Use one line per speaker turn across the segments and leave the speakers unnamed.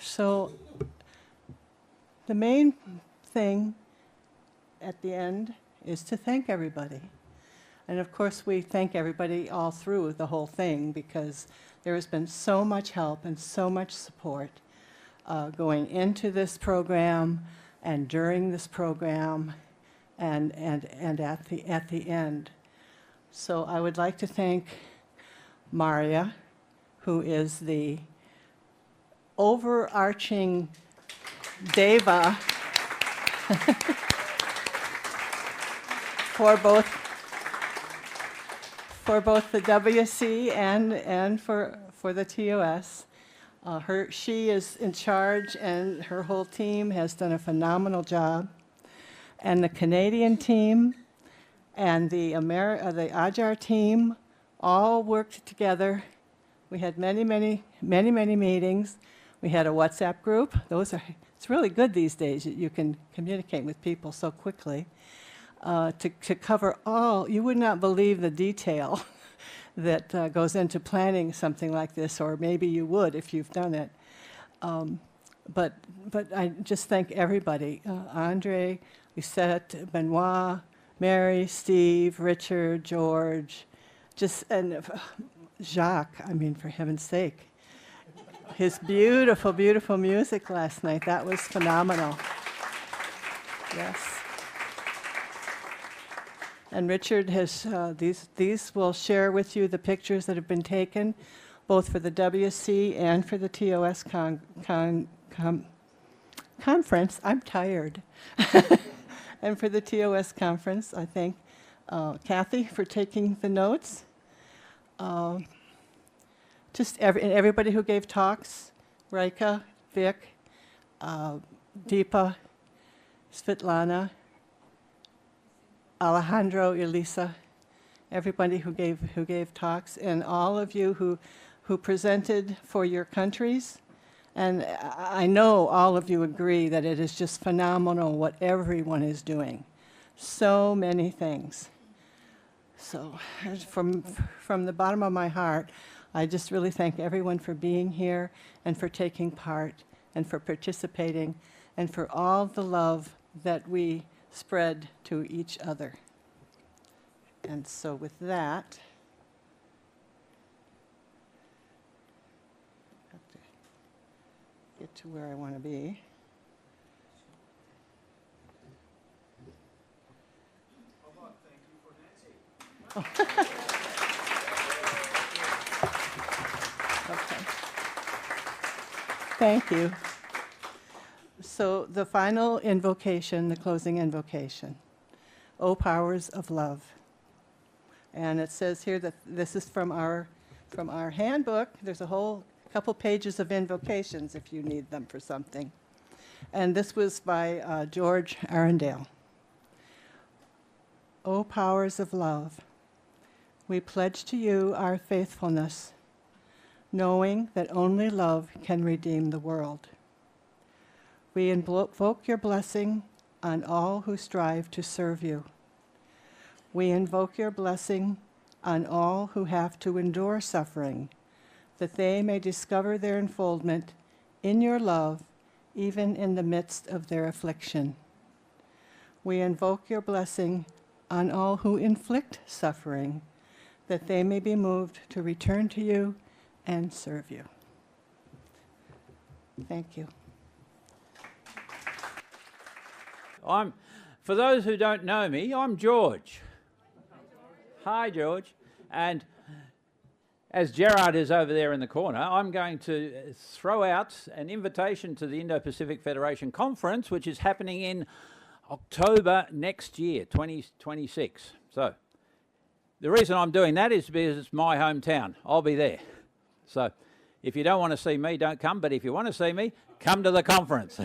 So the main thing at the end is to thank everybody. And of course, we thank everybody all through the whole thing because there has been so much help and so much support going into this program and during this program and at the end. So I would like to thank Maria, who is the overarching deva for both the WC and for the TOS. She is in charge, and her whole team has done a phenomenal job. And the Canadian team and the Ajar team all worked together. We had many meetings. We had a WhatsApp group. It's really good these days. You can communicate with people so quickly. To cover all, you would not believe the detail that goes into planning something like this, or maybe you would if you've done it. But I just thank everybody, Andre, Lisette, Benoit, Mary, Steve, Richard, George, and Jacques, I mean, for heaven's sake. His beautiful, beautiful music last night, that was phenomenal. Yes. And Richard has, these will share with you the pictures that have been taken, both for the WC and for the TOS conference. I'm tired. And for the TOS conference, I thank Kathy for taking the notes. Everybody who gave talks, Rika, Vic, Deepa, Svetlana, Alejandro, Elisa, everybody who gave talks, and all of you who presented for your countries. And I know all of you agree that it is just phenomenal what everyone is doing. So many things. So from the bottom of my heart, I just really thank everyone for being here and for taking part and for participating and for all the love that we spread to each other. And so with that, I have to get to where I want to be. Oh. Okay. Thank you. So the final invocation, the closing invocation. O powers of love. And it says here that this is from our handbook. There's a whole couple pages of invocations if you need them for something. And this was by George Arundale. O powers of love, we pledge to you our faithfulness, knowing that only love can redeem the world. We invoke your blessing on all who strive to serve you. We invoke your blessing on all who have to endure suffering, that they may discover their enfoldment in your love, even in the midst of their affliction. We invoke your blessing on all who inflict suffering, that they may be moved to return to you and serve you. Thank you.
For those who don't know me, I'm George. Hi, George. And as Gerard is over there in the corner, I'm going to throw out an invitation to the Indo-Pacific Federation Conference, which is happening in October next year, 2026. So the reason I'm doing that is because it's my hometown. I'll be there. So if you don't want to see me, don't come. But if you want to see me, come to the conference.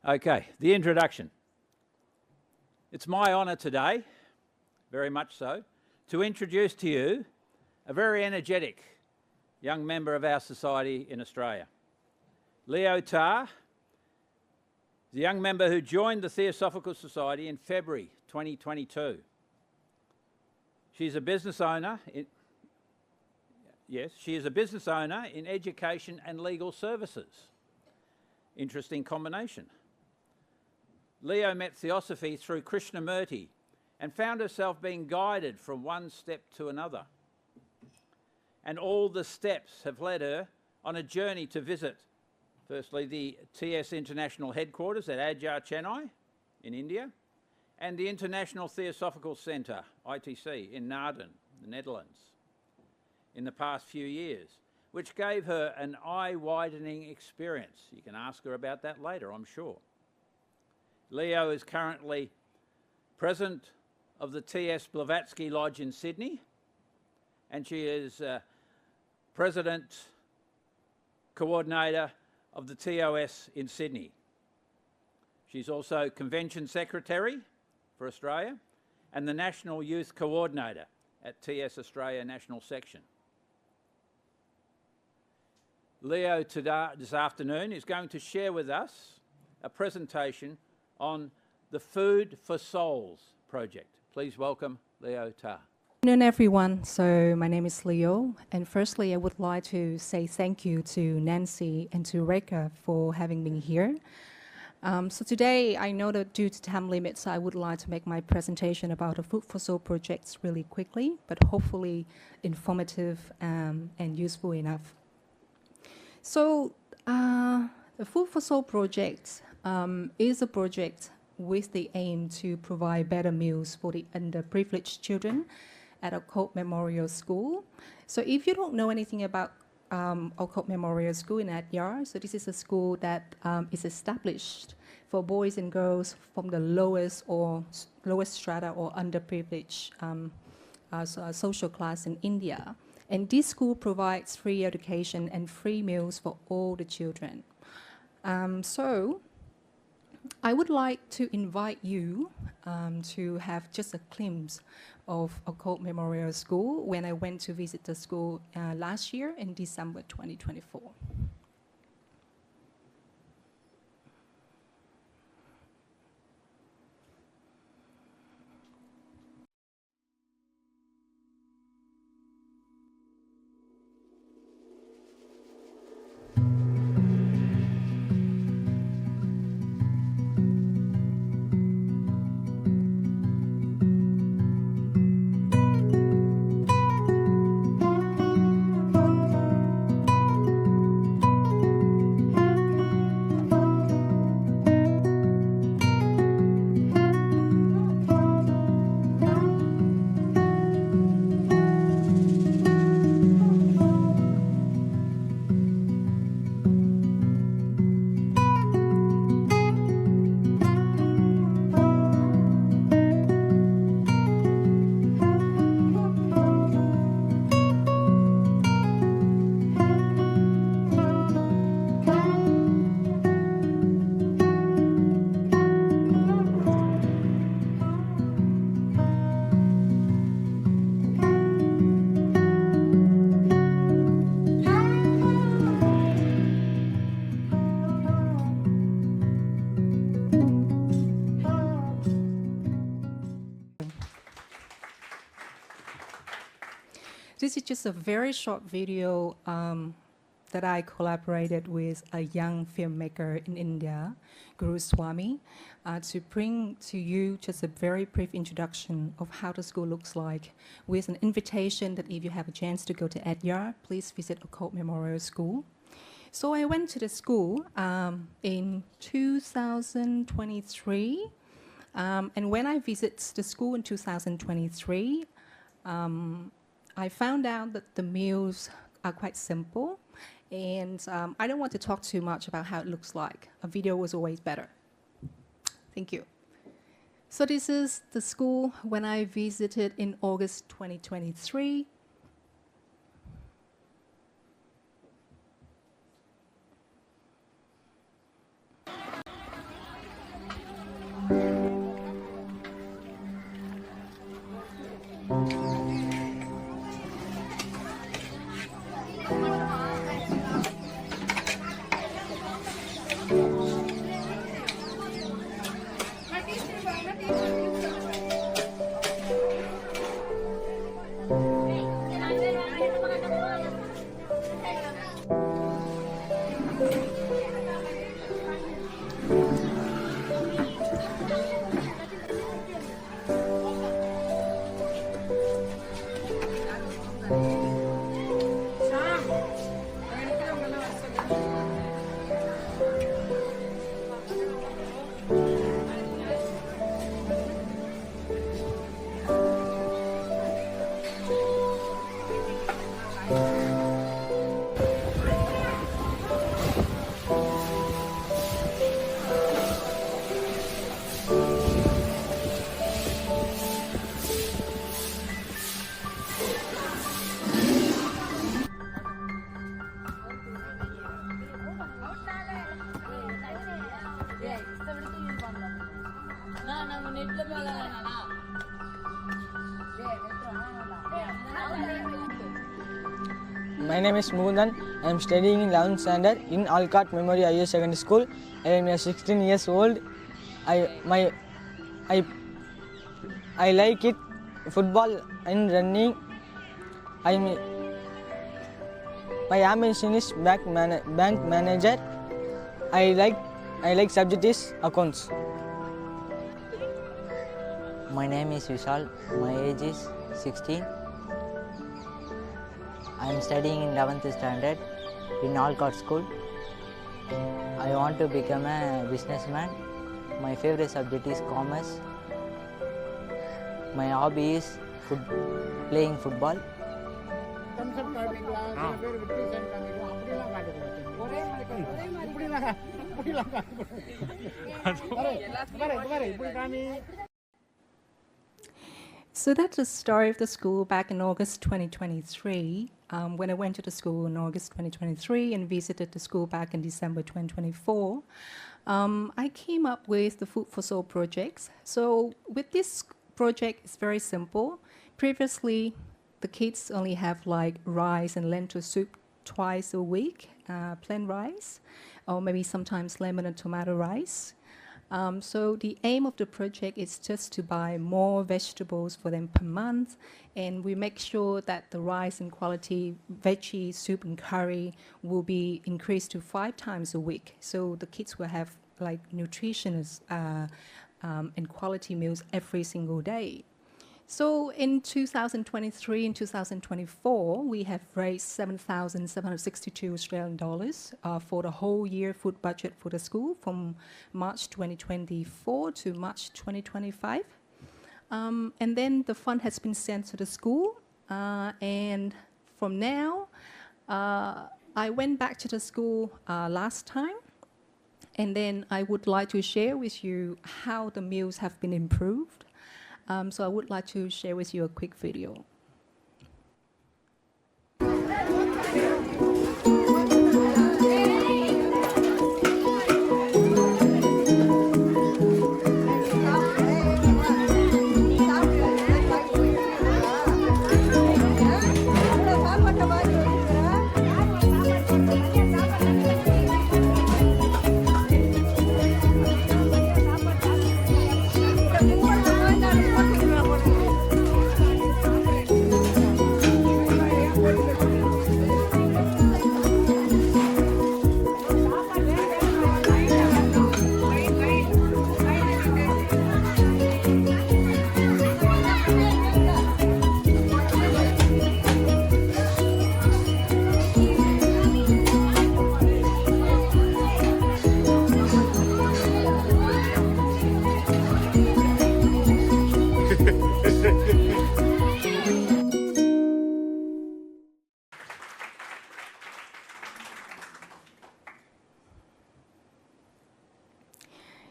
Okay, the introduction. It's my honour today, very much so, to introduce to you a very energetic young member of our society in Australia. Leo Tarr, the young member who joined the Theosophical Society in February 2022. She's a business owner yes, she is a business owner in education and legal services. Interesting combination. Leo met Theosophy through Krishnamurti and found herself being guided from one step to another. And all the steps have led her on a journey to visit, firstly, the TS International Headquarters at Adyar, Chennai in India, and the International Theosophical Centre, ITC, in Naarden, the Netherlands, in the past few years, which gave her an eye-widening experience. You can ask her about that later, I'm sure. Leo is currently president of the TS Blavatsky Lodge in Sydney, and she is president coordinator of the TOS in Sydney. She's also convention secretary for Australia and the National Youth Coordinator at TS Australia National Section. Leo today, this afternoon, is going to share with us a presentation on the Food for Souls project. Please welcome Leo Ta.
Good afternoon, everyone. So my name is Leo, and firstly, I would like to say thank you to Nancy and to Reka for having me here. So today, I know that due to time limits, I would like to make my presentation about the Food for Soul projects really quickly, but hopefully informative and useful enough. So the Food for Soul project is a project with the aim to provide better meals for the underprivileged children at Occult Memorial School. So if you don't know anything about Occult Memorial School in Adyar, so this is a school that is established for boys and girls from the lowest strata or underprivileged social class in India. And this school provides free education and free meals for all the children. So I would like to invite you to have just a glimpse of Occult Memorial School when I went to visit the school last year in December 2024. This is just a very short video that I collaborated with a young filmmaker in India, Guru Swami, to bring to you just a very brief introduction of how the school looks like, with an invitation that if you have a chance to go to Adyar, please visit Occult Memorial School. So I went to the school in 2023, and when I visited the school in 2023, I found out that the meals are quite simple, and I don't want to talk too much about how it looks like. A video was always better. Thank you. So this is the school when I visited in August 2023.
My name is Mugundan. I am studying in 11th standard in Alcott Memorial Higher Secondary School. I am 16 years old. I like it football and running. My ambition is bank manager. I like subject is accounts.
My name is Vishal. My age is 16. I am studying in 11th standard in Alcott School. I want to become a businessman. My favorite subject is commerce. My hobby is playing football.
So that's the story of the school back in August 2023. When I went to the school in August 2023 and visited the school back in December 2024, I came up with the Food for Soul projects. So with this project, it's very simple. Previously, the kids only have like rice and lentil soup twice a week, plain rice, or maybe sometimes lemon and tomato rice. So the aim of the project is just to buy more vegetables for them per month, and we make sure that the rice and quality veggie soup and curry will be increased to 5 times a week. So the kids will have like nutritious and quality meals every single day. So in 2023 and 2024, we have raised 7,762 Australian dollars for the whole year food budget for the school from March 2024 to March 2025. And then the fund has been sent to the school. And from now, I went back to the school last time. And then I would like to share with you how the meals have been improved. So I would like to share with you a quick video.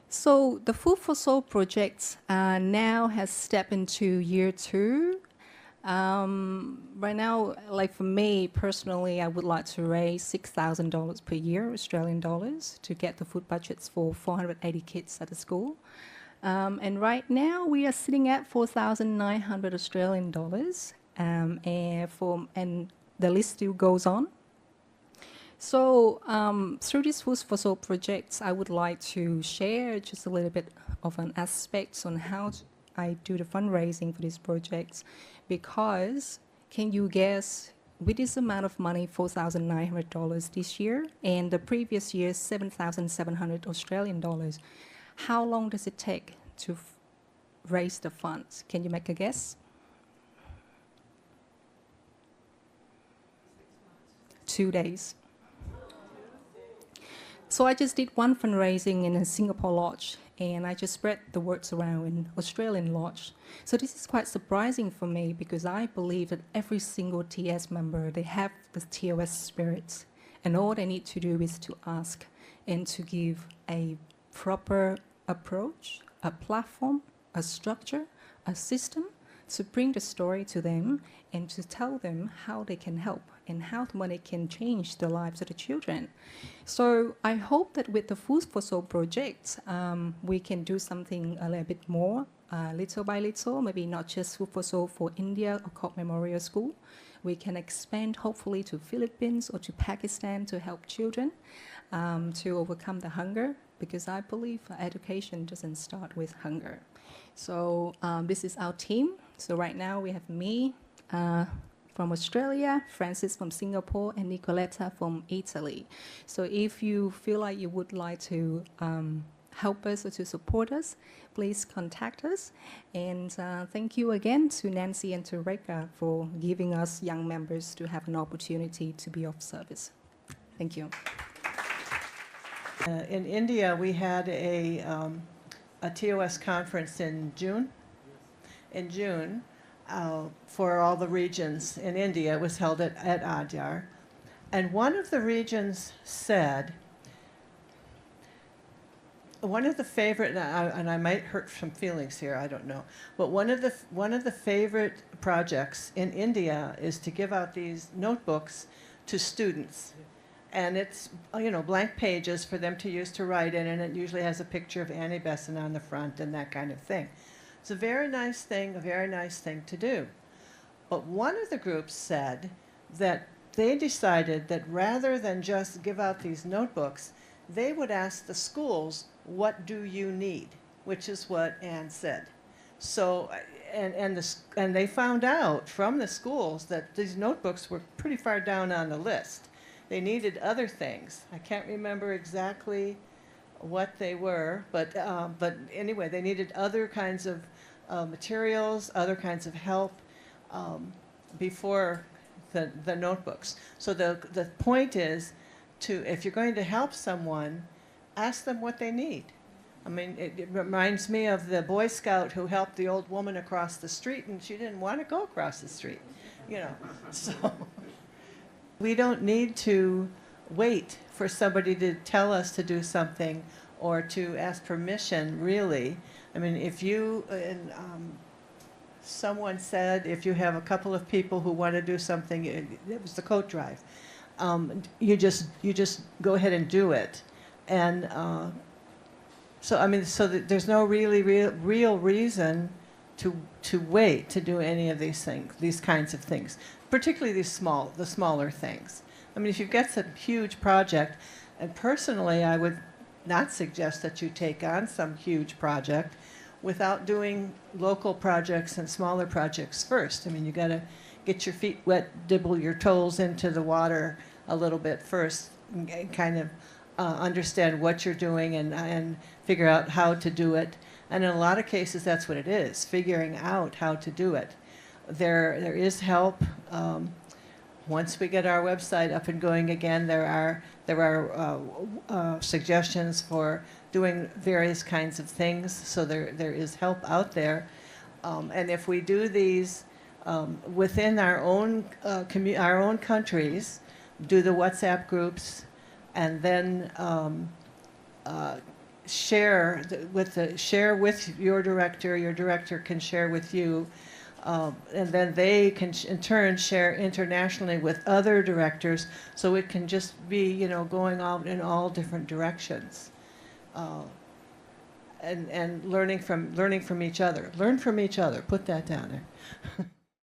So the Food for Soul project now has stepped into year 2. Right now, like for me personally, I would like to raise $6,000 per year, Australian dollars, to get the food budgets for 480 kids at the school. And right now we are sitting at 4,900 Australian dollars, and the list still goes on. So through these Food for Soul projects, I would like to share just a little bit of an aspect on how I do the fundraising for these projects, because can you guess, with this amount of money, $4,900 this year, and the previous year, 7,700 Australian dollars, how long does it take to raise the funds? Can you make a guess? 2 days. So I just did one fundraising in a Singapore lodge, and I just spread the words around in Australian lodge. So this is quite surprising for me because I believe that every single TS member, they have the TOS spirit, and all they need to do is to ask and to give a proper approach, a platform, a structure, a system to bring the story to them and to tell them how they can help and how money can change the lives of the children. So I hope that with the Food for Soul project, we can do something a little bit more, little by little, maybe not just Food for Soul for India or Alcott Memorial School. We can expand hopefully to Philippines or to Pakistan to help children to overcome the hunger, because I believe education doesn't start with hunger. So this is our team. So right now we have me from Australia, Francis from Singapore, and Nicoletta from Italy. So if you feel like you would like to help us or to support us, please contact us. And thank you again to Nancy and to Reka for giving us young members to have an opportunity to be of service. Thank you.
In India, we had a TOS conference in June. In June, for all the regions in India. It was held at Adyar. And one of the regions said, one of the favorite, and I might hurt some feelings here, I don't know, but one of the favorite projects in India is to give out these notebooks to students. And it's, you know, blank pages for them to use to write in, and it usually has a picture of Annie Besant on the front and that kind of thing. It's a very nice thing to do. But one of the groups said that they decided that rather than just give out these notebooks, they would ask the schools, what do you need? Which is what Anne said. So, and they found out from the schools that these notebooks were pretty far down on the list. They needed other things. I can't remember exactly what they were, but anyway, they needed other kinds of materials, other kinds of help before the notebooks. So the point is to, if you're going to help someone, ask them what they need. I mean, it reminds me of the Boy Scout who helped the old woman across the street, and she didn't want to go across the street, you know. So we don't need to wait for somebody to tell us to do something or to ask permission, really. I mean, if you, someone said if you have a couple of people who want to do something, it was the coat drive, you just go ahead and do it. And so, I mean, so there's no real reason to wait to do any of these things, these kinds of things, particularly the smaller things. I mean, if you've got some huge project, and personally, I would not suggest that you take on some huge project without doing local projects and smaller projects first. I mean, you got to get your feet wet, dibble your toes into the water a little bit first, and kind of understand what you're doing and figure out how to do it. And in a lot of cases, that's what it is, figuring out how to do it. There is help. Once we get our website up and going again, there are suggestions for doing various kinds of things. So there is help out there. And if we do these within our own countries, do the WhatsApp groups, and then share with your director can share with you, and then they can in turn share internationally with other directors, so it can just be, you know, going out in all different directions, and learning from each other. Learn from each other. Put that down there.